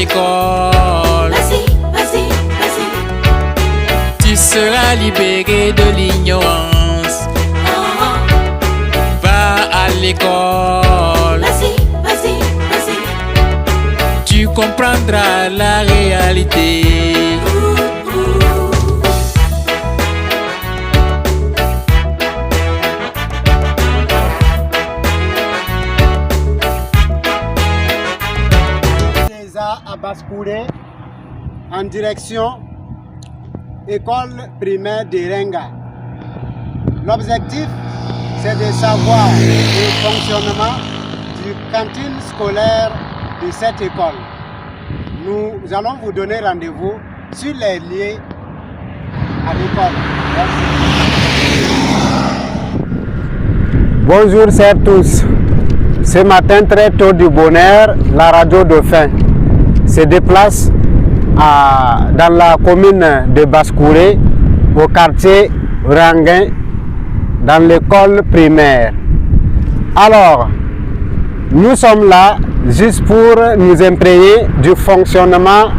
l'école. Vas-y. Tu seras libéré de l'ignorance. Va à l'école. Vas-y. Tu comprendras la réalité. À Basse-Couré en direction école primaire de Renga. L'objectif, c'est de savoir le fonctionnement du cantine scolaire de cette école. Nous allons vous donner rendez-vous sur les lieux à l'école. Merci. Bonjour à tous. Ce matin, très tôt du bonheur, la radio Dauphin se déplace dans la commune de Basse-Couré, au quartier Ranguin, dans l'école primaire. Alors, nous sommes là juste pour nous imprégner du fonctionnement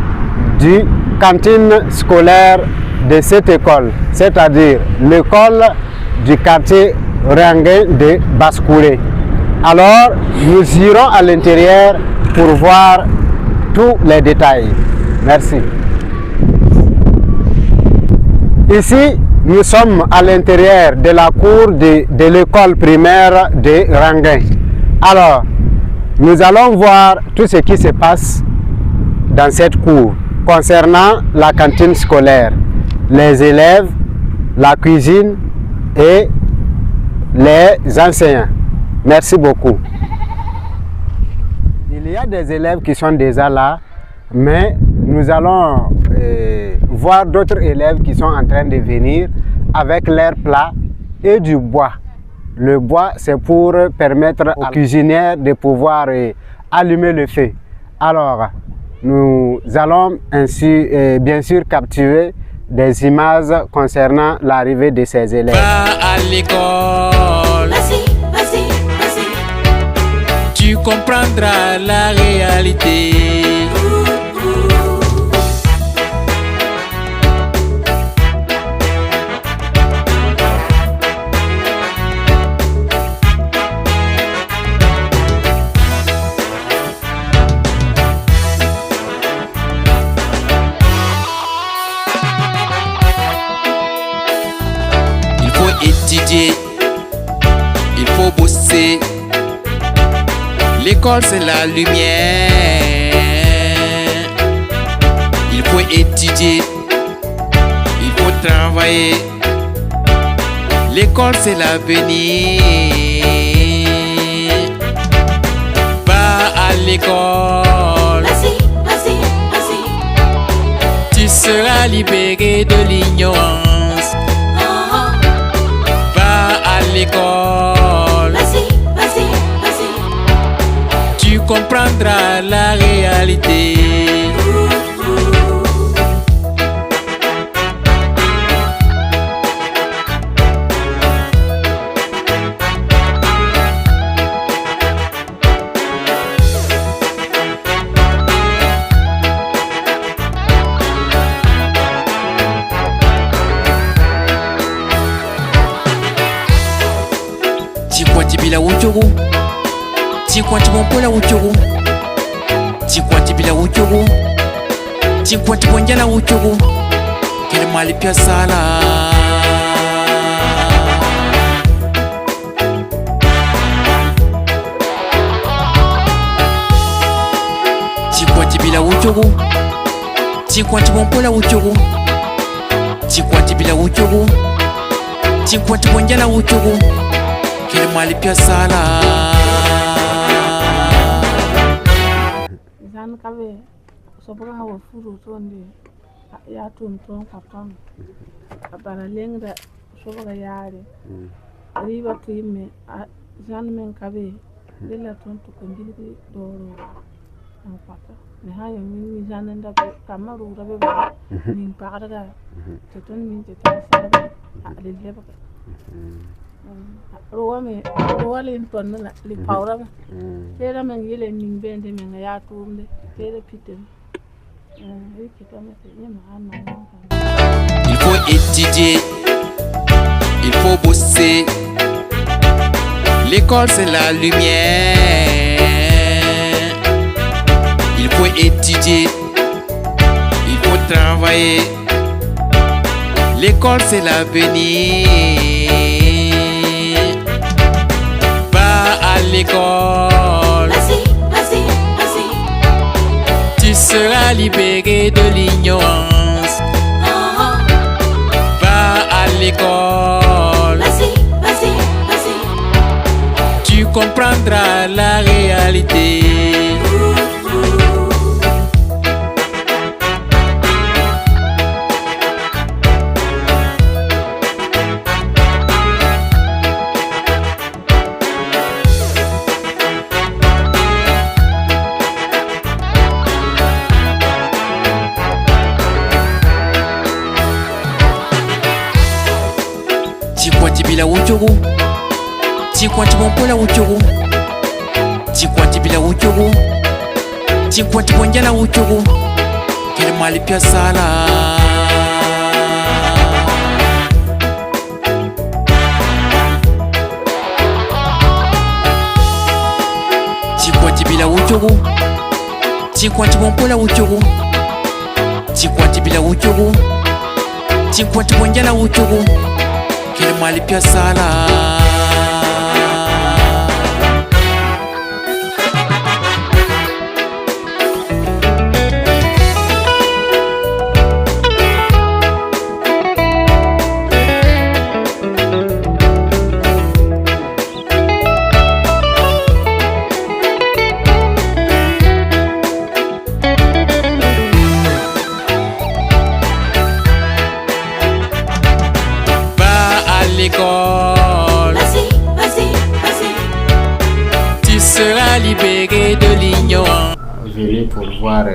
du cantine scolaire de cette école, c'est-à-dire l'école du quartier Ranguin de Basse-Couré. Alors, nous irons à l'intérieur pour voir tous les détails. Merci. Ici, nous sommes à l'intérieur de la cour de l'école primaire de Ranguin. Alors, nous allons voir tout ce qui se passe dans cette cour concernant la cantine scolaire, les élèves, la cuisine et les enseignants. Merci beaucoup. Il y a des élèves qui sont déjà là, mais nous allons voir d'autres élèves qui sont en train de venir avec leurs plats et du bois. Le bois, c'est pour permettre aux cuisinières de pouvoir allumer le feu. Alors, nous allons ainsi bien sûr capturer des images concernant l'arrivée de ces élèves. Va à l'école. Vas-y. Tu comprendras la réalité. Il faut étudier, il faut bosser. L'école c'est la lumière. Il faut étudier, il faut travailler. L'école c'est l'avenir. Va à l'école. Vas-y. Tu seras libéré de l'ignorance. Va à l'école. Vas-y. Tu comprendras la réalité. Tikwatibila uchogu, tikwatibompola uchogu, tikwatibila uchogu, tikwatibonjala uchogu, kele mali pia sala. Tikwatibila uchogu, tikwatibompola uchogu, tikwatibila uchogu, tikwatibonjala uchogu, kele mali pia sala. Zan kabe sobra hawa furu tonde ya tum ton papam abara lengra sobra yare riba time zan men kabe lela ton to kondiri doro an papa ne hayo min zan nda kamaru rabe ba min paada to ton min te ta sala ale leba Rowan ton na li paura lela men yele min bende men ya tumde lela pitem Il faut étudier, il faut bosser. L'école c'est la lumière. Il faut étudier, il faut travailler. L'école c'est l'avenir. Va à l'école. Vas-y. Tu seras libéré de l'ignorance. Va à l'école. Vas-y. Tu comprendras la réalité. Bila uchogu, chikwati bompola uchogu, chikwati bila uchogu, chikwati bonjala uchogu, kile mali pia sala. Chikwati bila uchogu, chikwati bompola uchogu, chikwati bila uchogu, chikwati bonjala uchogu, kile mali pia sala. L'école. Vas-y. Tu seras libéré de l'ignorance. Venez pour voir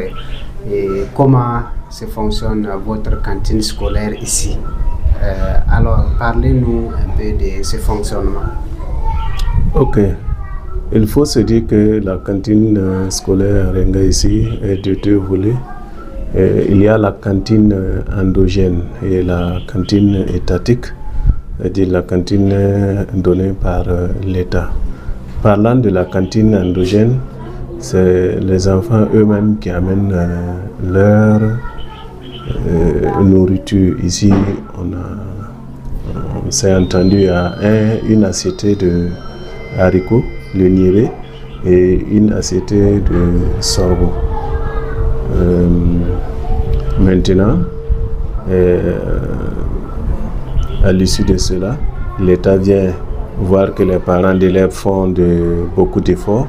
comment se fonctionne votre cantine scolaire ici. Alors, parlez-nous un peu de ce fonctionnement. Ok. Il faut se dire que la cantine scolaire à Renga ici est de deux volets. Il y a la cantine endogène et la cantine étatique. C'est-à-dire la cantine donnée par l'État. Parlant de la cantine endogène, c'est les enfants eux-mêmes qui amènent leur nourriture. Ici, on s'est entendu à une assiette de haricots, le niré, et une assiette de sorgho. Maintenant, à l'issue de cela, l'État vient voir que les parents d'élèves font beaucoup d'efforts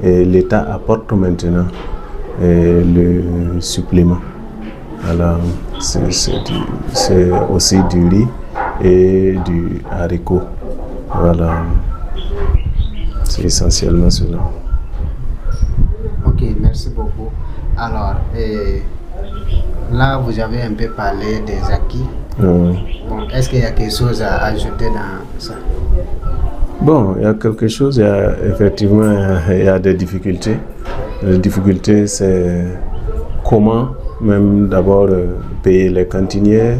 et l'État apporte maintenant le supplément. Alors, c'est aussi du riz et du haricot. Voilà, c'est essentiellement cela. Ok, merci beaucoup. Alors, là, vous avez un peu parlé des acquis. Bon, est-ce qu'il y a quelque chose à ajouter dans ça? Bon, il y a quelque chose, effectivement, il y a des difficultés. Les difficultés, c'est comment même d'abord payer les cantinières.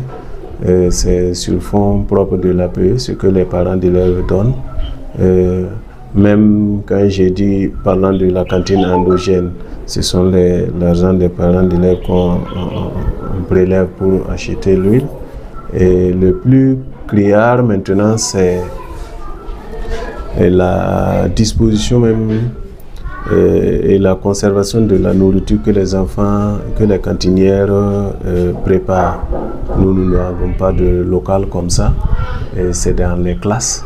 C'est sur fonds propres de l'APE, ce que les parents d'élèves donnent. Même quand j'ai dit, parlant de la cantine endogène, ce sont l'argent des parents d'élèves qu'on prélève pour acheter l'huile. Et le plus criard maintenant, c'est la disposition même et la conservation de la nourriture que les enfants, que les cantinières préparent. Nous n'avons pas de local comme ça. C'est dans les classes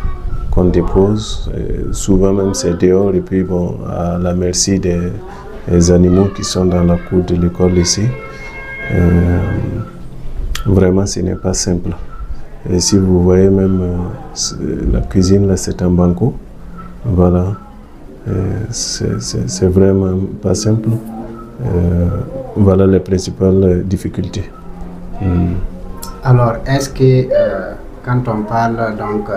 qu'on dépose. Souvent même c'est dehors et puis bon, à la merci des animaux qui sont dans la cour de l'école ici. Vraiment, ce n'est pas simple. Et si vous voyez même la cuisine, là, c'est un banco. Voilà. C'est vraiment pas simple. Voilà les principales difficultés. Alors, est-ce que quand on parle donc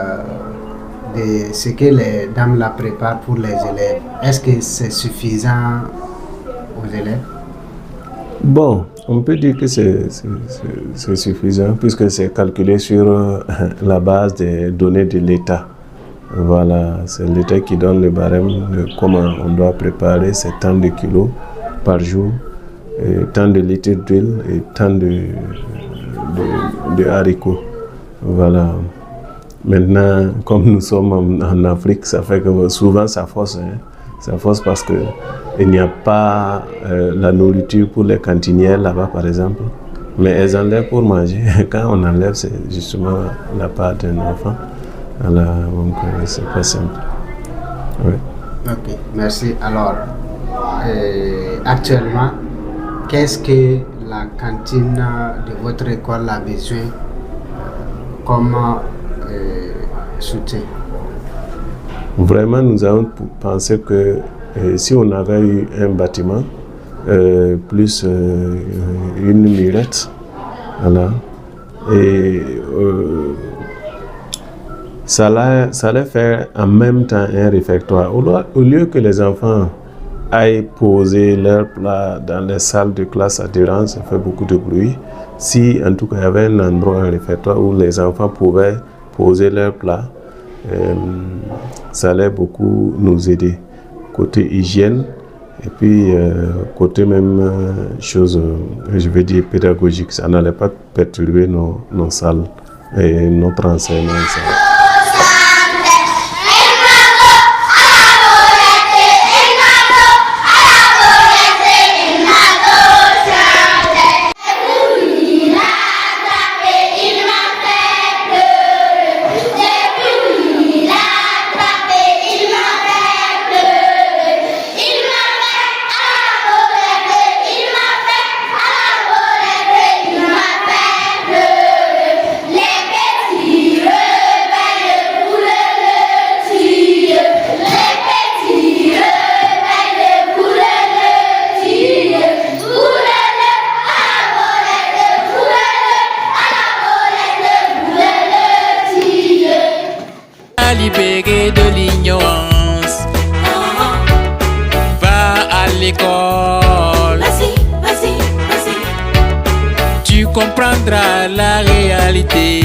de ce que les dames la préparent pour les élèves, est-ce que c'est suffisant aux élèves? Bon, on peut dire que c'est suffisant puisque c'est calculé sur la base des données de l'État. Voilà, c'est l'État qui donne le barème de comment on doit préparer ces tant de kilos par jour, et tant de litres d'huile et tant de haricots. Voilà. Maintenant, comme nous sommes en Afrique, ça fait que souvent ça force. Ça force parce qu'il n'y a pas la nourriture pour les cantinières là-bas, par exemple. Mais elles enlèvent pour manger. Quand on enlève, c'est justement la part d'un enfant. Voilà, donc c'est pas simple. Oui. Ok, merci. Alors, actuellement, qu'est-ce que la cantine de votre école a besoin comme soutien? Vraiment, nous avons pensé que si on avait eu un bâtiment, plus une murette, voilà, et ça allait faire en même temps un réfectoire. Au lieu que les enfants aillent poser leurs plats dans les salles de classe adhérentes, ça fait beaucoup de bruit. Si en tout cas il y avait un endroit, un réfectoire où les enfants pouvaient poser leurs plats, ça allait beaucoup nous aider. Côté hygiène, et puis côté même chose, je veux dire pédagogique, ça n'allait pas perturber nos salles et notre enseignement. Libéré de l'ignorance, va à l'école. Vas-y, vas-y, vas-y. Tu comprendras la réalité.